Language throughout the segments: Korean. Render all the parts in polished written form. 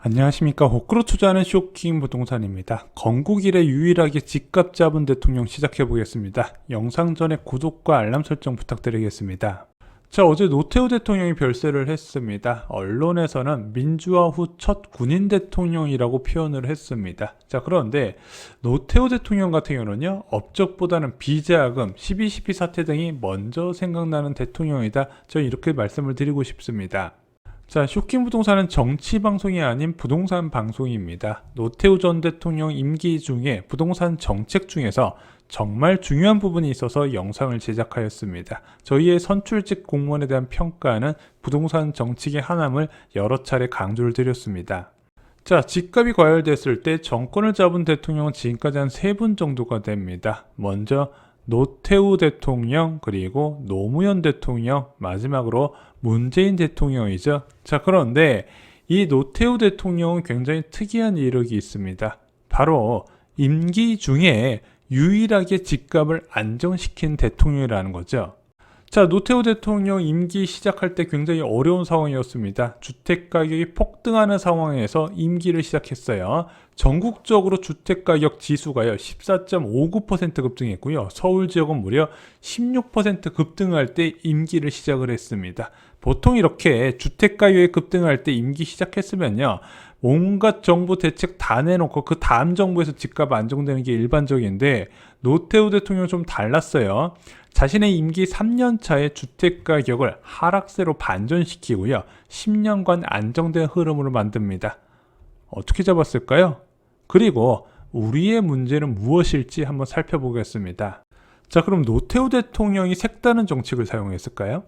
안녕하십니까. 호크로 투자하는 쇼킹 부동산입니다. 건국 이래 유일하게 집값 잡은 대통령 시작해 보겠습니다. 영상 전에 구독과 알람 설정 부탁드리겠습니다. 자, 어제 노태우 대통령이 별세를 했습니다. 언론에서는 민주화 후 첫 군인 대통령이라고 표현을 했습니다. 자, 그런데 노태우 대통령 같은 경우는요, 업적보다는 비자금, 12.12 사태 등이 먼저 생각나는 대통령이다. 저는 이렇게 말씀을 드리고 싶습니다. 자, 쇼킹 부동산은 정치 방송이 아닌 부동산 방송입니다. 노태우 전 대통령 임기 중에 부동산 정책 중에서 정말 중요한 부분이 있어서 영상을 제작하였습니다. 저희의 선출직 공무원에 대한 평가는 부동산 정책의 하남을 여러 차례 강조를 드렸습니다. 자, 집값이 과열됐을 때 정권을 잡은 대통령은 지금까지 한 3분 정도가 됩니다. 먼저 노태우 대통령, 그리고 노무현 대통령, 마지막으로 문재인 대통령이죠. 자, 그런데 이 노태우 대통령은 굉장히 특이한 이력이 있습니다. 바로 임기 중에 유일하게 집값을 안정시킨 대통령이라는 거죠. 자, 노태우 대통령 임기 시작할 때 굉장히 어려운 상황이었습니다. 주택가격이 폭등하는 상황에서 임기를 시작했어요. 전국적으로 주택가격 지수가요 14.59% 급등했고요. 서울 지역은 무려 16% 급등할 때 임기를 시작을 했습니다. 보통 이렇게 주택가격이 급등할 때 임기 시작했으면요, 온갖 정부 대책 다 내놓고 그 다음 정부에서 집값 안정되는 게 일반적인데, 노태우 대통령은 좀 달랐어요. 자신의 임기 3년 차에 주택가격을 하락세로 반전시키고요, 10년간 안정된 흐름으로 만듭니다. 어떻게 잡았을까요? 그리고 우리의 문제는 무엇일지 한번 살펴보겠습니다. 자, 그럼 노태우 대통령이 색다른 정책을 사용했을까요?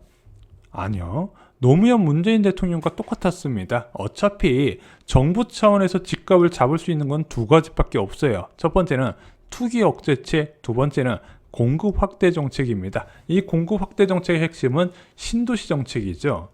아니요. 노무현 문재인 대통령과 똑같았습니다. 어차피 정부 차원에서 집값을 잡을 수 있는 건 두 가지밖에 없어요. 첫 번째는 투기 억제책, 두 번째는 공급 확대 정책입니다. 이 공급 확대 정책의 핵심은 신도시 정책이죠.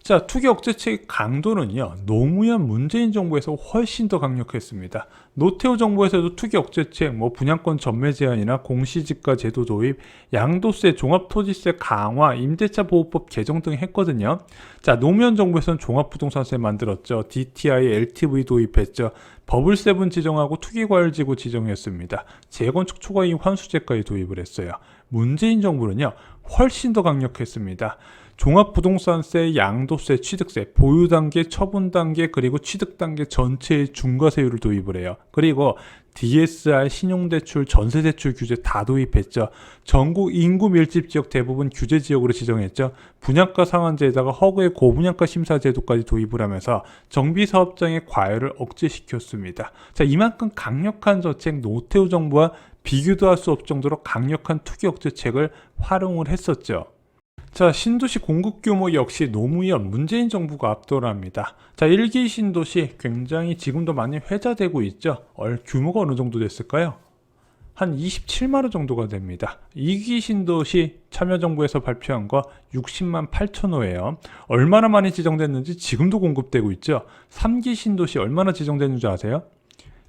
자, 투기 억제책 강도는요, 노무현 문재인 정부에서 훨씬 더 강력했습니다. 노태우 정부에서도 투기 억제책, 분양권 전매 제한이나 공시지가 제도 도입, 양도세, 종합토지세 강화, 임대차 보호법 개정 등 했거든요. 자, 노무현 정부에서는 종합부동산세 만들었죠. DTI, LTV 도입했죠. 버블세븐 지정하고 투기과열지구 지정했습니다. 재건축 초과이익 환수제까지 도입을 했어요. 문재인 정부는요, 훨씬 더 강력했습니다. 종합부동산세, 양도세, 취득세, 보유단계, 처분단계, 그리고 취득단계 전체의 중과세율을 도입을 해요. 그리고 DSR, 신용대출, 전세대출 규제 다 도입했죠. 전국 인구 밀집 지역 대부분 규제 지역으로 지정했죠. 분양가 상한제에다가 허그의 고분양가 심사 제도까지 도입을 하면서 정비사업장의 과열을 억제시켰습니다. 자, 이만큼 강력한 정책, 노태우 정부와 비교도 할 수 없을 정도로 강력한 투기 억제책을 활용을 했었죠. 자, 신도시 공급 규모 역시 노무현, 문재인 정부가 압도를 합니다. 자, 1기 신도시 굉장히 지금도 많이 회자되고 있죠. 규모가 어느 정도 됐을까요? 한 27만 호 정도가 됩니다. 2기 신도시 참여정부에서 발표한 거 60만 8천 호예요. 얼마나 많이 지정됐는지 지금도 공급되고 있죠. 3기 신도시 얼마나 지정됐는지 아세요?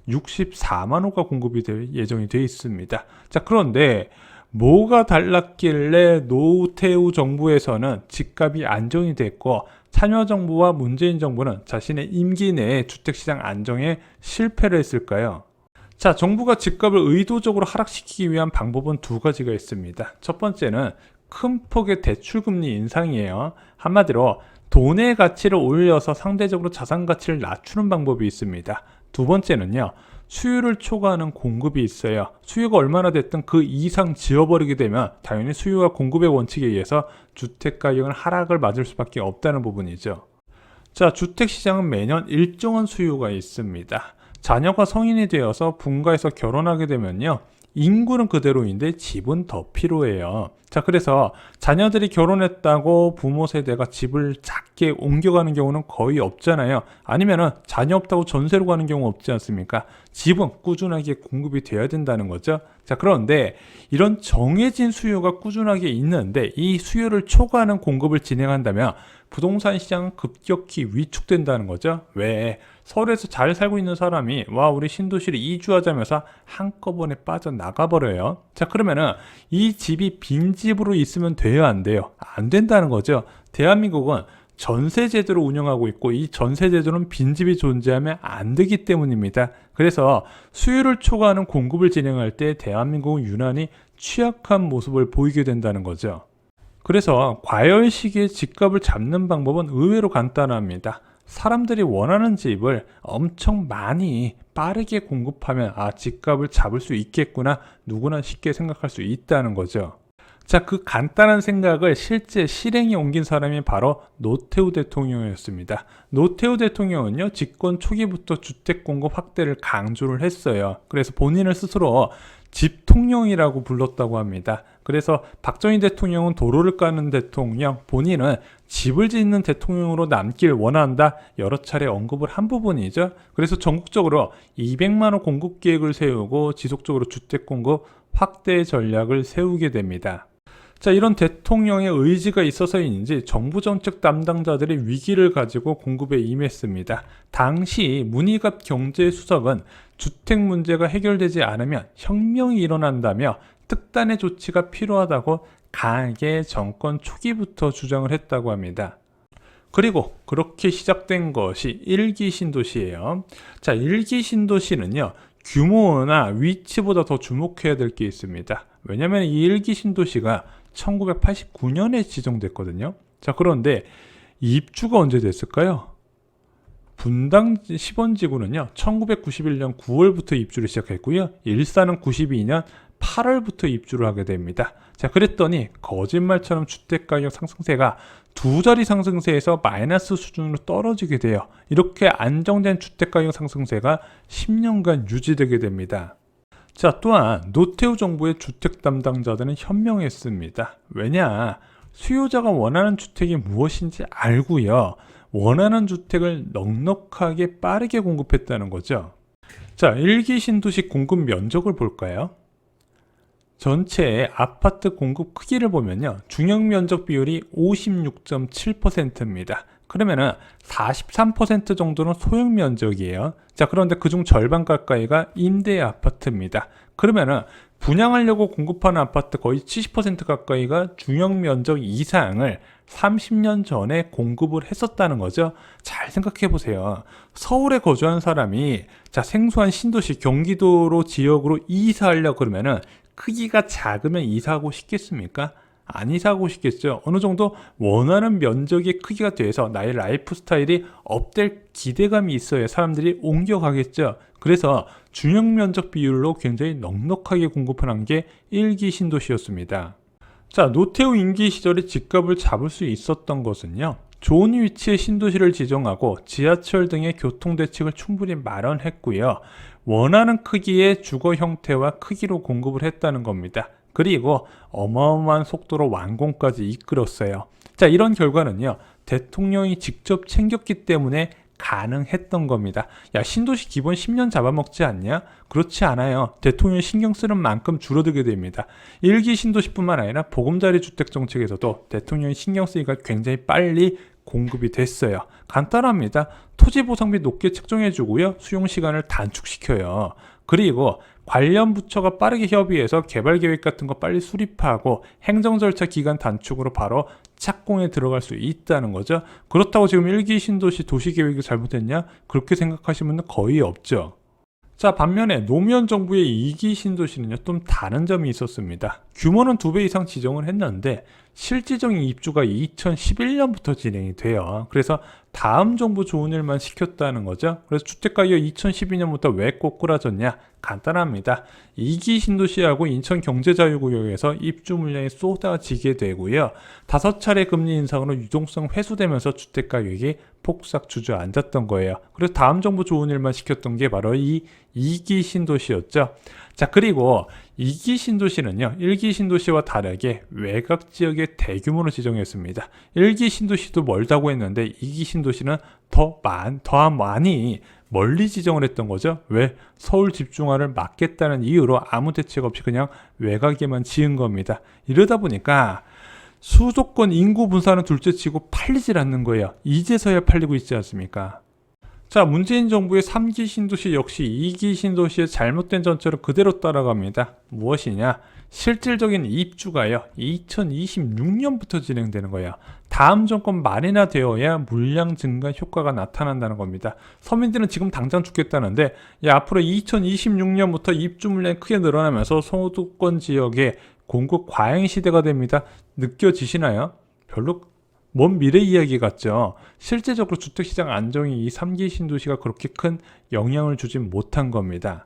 64만 호가 공급이 될 예정이 되어 있습니다. 자, 그런데 뭐가 달랐길래 노태우 정부에서는 집값이 안정이 됐고 참여정부와 문재인 정부는 자신의 임기 내에 주택시장 안정에 실패를 했을까요? 자, 정부가 집값을 의도적으로 하락시키기 위한 방법은 두 가지가 있습니다. 첫 번째는 큰 폭의 대출금리 인상이에요. 한마디로 돈의 가치를 올려서 상대적으로 자산 가치를 낮추는 방법이 있습니다. 두 번째는요, 수요를 초과하는 공급이 있어요. 수요가 얼마나 됐든 그 이상 지어버리게 되면 당연히 수요와 공급의 원칙에 의해서 주택가격은 하락을 맞을 수밖에 없다는 부분이죠. 자, 주택시장은 매년 일정한 수요가 있습니다. 자녀가 성인이 되어서 분가해서 결혼하게 되면요, 인구는 그대로인데 집은 더 필요해요. 자, 그래서 자녀들이 결혼했다고 부모 세대가 집을 작게 옮겨가는 경우는 거의 없잖아요. 아니면은 자녀 없다고 전세로 가는 경우 없지 않습니까? 집은 꾸준하게 공급이 돼야 된다는 거죠. 자, 그런데 이런 정해진 수요가 꾸준하게 있는데 이 수요를 초과하는 공급을 진행한다면 부동산 시장은 급격히 위축된다는 거죠. 왜? 서울에서 잘 살고 있는 사람이 우리 신도시를 이주하자면서 한꺼번에 빠져나가 버려요. 자, 그러면은 이 집이 빈집으로 있으면 돼요, 안 돼요? 안 된다는 거죠. 대한민국은 전세제도를 운영하고 있고 이 전세제도는 빈집이 존재하면 안 되기 때문입니다. 그래서 수요를 초과하는 공급을 진행할 때 대한민국은 유난히 취약한 모습을 보이게 된다는 거죠. 그래서 과열 시기에 집값을 잡는 방법은 의외로 간단합니다. 사람들이 원하는 집을 엄청 많이 빠르게 공급하면 집값을 잡을 수 있겠구나 누구나 쉽게 생각할 수 있다는 거죠. 자, 그 간단한 생각을 실제 실행에 옮긴 사람이 바로 노태우 대통령이었습니다. 노태우 대통령은요, 집권 초기부터 주택 공급 확대를 강조를 했어요. 그래서 본인을 스스로 집통령이라고 불렀다고 합니다. 그래서 박정희 대통령은 도로를 까는 대통령, 본인은 집을 짓는 대통령으로 남길 원한다 여러 차례 언급을 한 부분이죠. 그래서 전국적으로 200만 호 공급 계획을 세우고 지속적으로 주택 공급 확대 전략을 세우게 됩니다. 자, 이런 대통령의 의지가 있어서인지 정부 정책 담당자들이 위기를 가지고 공급에 임했습니다. 당시 문희갑 경제수석은 주택 문제가 해결되지 않으면 혁명이 일어난다며 특단의 조치가 필요하다고 강하게 정권 초기부터 주장을 했다고 합니다. 그리고 그렇게 시작된 것이 1기 신도시예요. 자, 1기 신도시는요, 규모나 위치보다 더 주목해야 될 게 있습니다. 왜냐하면 이 1기 신도시가 1989년에 지정됐거든요. 자, 그런데 입주가 언제 됐을까요? 분당 10원지구는요 1991년 9월부터 입주를 시작했고요, 일산은 92년 8월부터 입주를 하게 됩니다. 자, 그랬더니 거짓말처럼 주택가격 상승세가 두 자리 상승세에서 마이너스 수준으로 떨어지게 돼요. 이렇게 안정된 주택가격 상승세가 10년간 유지되게 됩니다. 자, 또한 노태우 정부의 주택 담당자들은 현명했습니다. 왜냐? 수요자가 원하는 주택이 무엇인지 알고요, 원하는 주택을 넉넉하게 빠르게 공급했다는 거죠. 자, 1기 신도시 공급 면적을 볼까요? 전체 아파트 공급 크기를 보면요, 중형 면적 비율이 56.7%입니다. 그러면은 43% 정도는 소형 면적이에요. 자, 그런데 그중 절반 가까이가 임대 아파트입니다. 그러면은 분양하려고 공급하는 아파트 거의 70% 가까이가 중형 면적 이상을 30년 전에 공급을 했었다는 거죠. 잘 생각해 보세요. 서울에 거주하는 사람이 생소한 신도시 경기도로 지역으로 이사하려고 그러면은 크기가 작으면 이사하고 싶겠습니까? 안 이사하고 싶겠죠. 어느 정도 원하는 면적의 크기가 돼서 나의 라이프 스타일이 업될 기대감이 있어야 사람들이 옮겨가겠죠. 그래서 중형 면적 비율로 굉장히 넉넉하게 공급한 게 1기 신도시였습니다. 자, 노태우 임기 시절에 집값을 잡을 수 있었던 것은요, 좋은 위치의 신도시를 지정하고 지하철 등의 교통대책을 충분히 마련했고요, 원하는 크기의 주거 형태와 크기로 공급을 했다는 겁니다. 그리고 어마어마한 속도로 완공까지 이끌었어요. 자, 이런 결과는요, 대통령이 직접 챙겼기 때문에 가능했던 겁니다. 야, 신도시 기본 10년 잡아먹지 않냐? 그렇지 않아요. 대통령이 신경 쓰는 만큼 줄어들게 됩니다. 1기 신도시뿐만 아니라 보금자리 주택 정책에서도 대통령이 신경 쓰니까 굉장히 빨리 공급이 됐어요. 간단합니다. 토지 보상비 높게 책정해주고요, 수용 시간을 단축시켜요. 그리고 관련 부처가 빠르게 협의해서 개발 계획 같은 거 빨리 수립하고 행정 절차 기간 단축으로 바로 착공에 들어갈 수 있다는 거죠. 그렇다고 지금 1기 신도시 도시계획이 잘못됐냐? 그렇게 생각하시는 분은 거의 없죠. 자, 반면에 노무현 정부의 2기 신도시는요, 좀 다른 점이 있었습니다. 규모는 2배 이상 지정을 했는데 실질적인 입주가 2011년부터 진행이 돼요. 그래서 다음 정부 좋은 일만 시켰다는 거죠. 그래서 주택가격이 2012년부터 왜 꼬꾸라졌냐? 간단합니다. 2기 신도시하고 인천경제자유구역에서 입주 물량이 쏟아지게 되고요, 5차례 금리 인상으로 유동성 회수되면서 주택가격이 폭삭 주저앉았던 거예요. 그래서 다음 정부 좋은 일만 시켰던 게 바로 이 2기 신도시였죠. 자, 그리고 2기 신도시는요, 1기 신도시와 다르게 외곽 지역에 대규모로 지정했습니다. 1기 신도시도 멀다고 했는데 2기 신도시는 더 많이 멀리 지정을 했던 거죠. 왜? 서울 집중화를 막겠다는 이유로 아무 대책 없이 그냥 외곽에만 지은 겁니다. 이러다 보니까 수도권 인구 분산은 둘째치고 팔리질 않는 거예요. 이제서야 팔리고 있지 않습니까? 자, 문재인 정부의 3기 신도시 역시 2기 신도시의 잘못된 전철을 그대로 따라갑니다. 무엇이냐? 실질적인 입주가요, 2026년부터 진행되는 거예요. 다음 정권 말이나 되어야 물량 증가 효과가 나타난다는 겁니다. 서민들은 지금 당장 죽겠다는데, 앞으로 2026년부터 입주 물량이 크게 늘어나면서 소득권 지역의 공급 과잉 시대가 됩니다. 느껴지시나요? 별로 먼 미래 이야기 같죠. 실제적으로 주택시장 안정이 이 3기 신도시가 그렇게 큰 영향을 주진 못한 겁니다.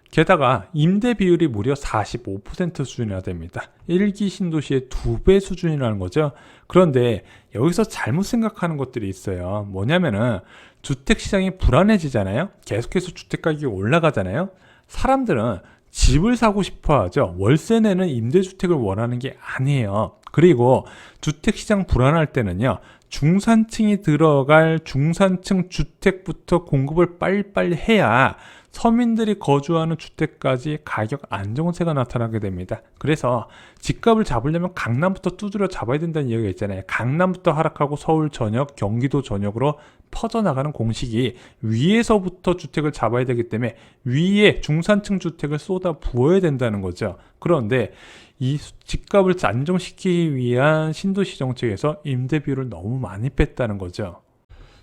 게다가 임대 비율이 무려 45% 수준이나 됩니다. 1기 신도시의 2배 수준이라는 거죠. 그런데 여기서 잘못 생각하는 것들이 있어요. 뭐냐면은 주택시장이 불안해지잖아요. 계속해서 주택가격이 올라가잖아요. 사람들은 집을 사고 싶어 하죠. 월세 내는 임대주택을 원하는 게 아니에요. 그리고 주택시장 불안할 때는요, 중산층이 들어갈 중산층 주택부터 공급을 빨리빨리 해야 서민들이 거주하는 주택까지 가격 안정세가 나타나게 됩니다. 그래서 집값을 잡으려면 강남부터 두드려 잡아야 된다는 이야기가 있잖아요. 강남부터 하락하고 서울 전역, 경기도 전역으로 퍼져나가는 공식이 위에서부터 주택을 잡아야 되기 때문에 위에 중산층 주택을 쏟아 부어야 된다는 거죠. 그런데 이 집값을 안정시키기 위한 신도시 정책에서 임대 비율을 너무 많이 뺐다는 거죠.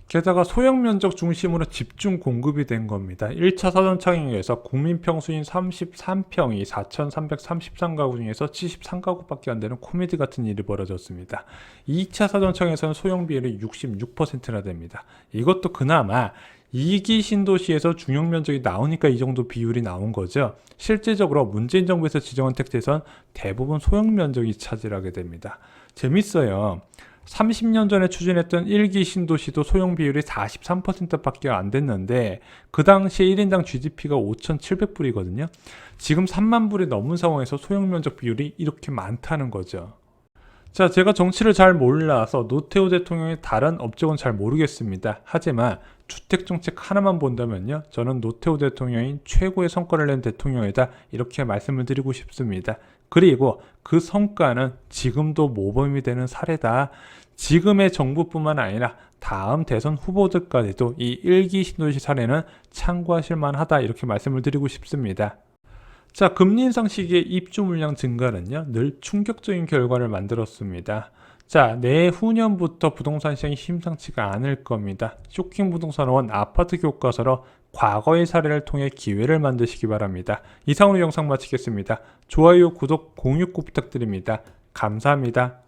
게다가 소형 면적 중심으로 집중 공급이 된 겁니다. 1차 사전청약에서 국민 평수인 33평이 4,333가구 중에서 73가구밖에 안 되는 코미디 같은 일이 벌어졌습니다. 2차 사전청약에서는 소형 비율이 66%나 됩니다. 이것도 그나마 2기 신도시에서 중형 면적이 나오니까 이 정도 비율이 나온 거죠. 실제적으로 문재인 정부에서 지정한 택지에선 대부분 소형 면적이 차지하게 됩니다. 재밌어요. 30년 전에 추진했던 1기 신도시도 소형 비율이 43%밖에 안 됐는데 그 당시에 1인당 GDP가 5,700불이거든요. 지금 3만 불이 넘은 상황에서 소형 면적 비율이 이렇게 많다는 거죠. 자, 제가 정치를 잘 몰라서 노태우 대통령의 다른 업적은 잘 모르겠습니다. 하지만 주택정책 하나만 본다면요, 저는 노태우 대통령이 최고의 성과를 낸 대통령이다, 이렇게 말씀을 드리고 싶습니다. 그리고 그 성과는 지금도 모범이 되는 사례다. 지금의 정부뿐만 아니라 다음 대선 후보들까지도 이 1기 신도시 사례는 참고하실 만하다, 이렇게 말씀을 드리고 싶습니다. 자, 금리 인상 시기의 입주 물량 증가는요, 늘 충격적인 결과를 만들었습니다. 자, 내후년부터 부동산 시장이 심상치가 않을 겁니다. 쇼킹 부동산원 아파트 교과서로 과거의 사례를 통해 기회를 만드시기 바랍니다. 이상으로 영상 마치겠습니다. 좋아요, 구독, 공유 꼭 부탁드립니다. 감사합니다.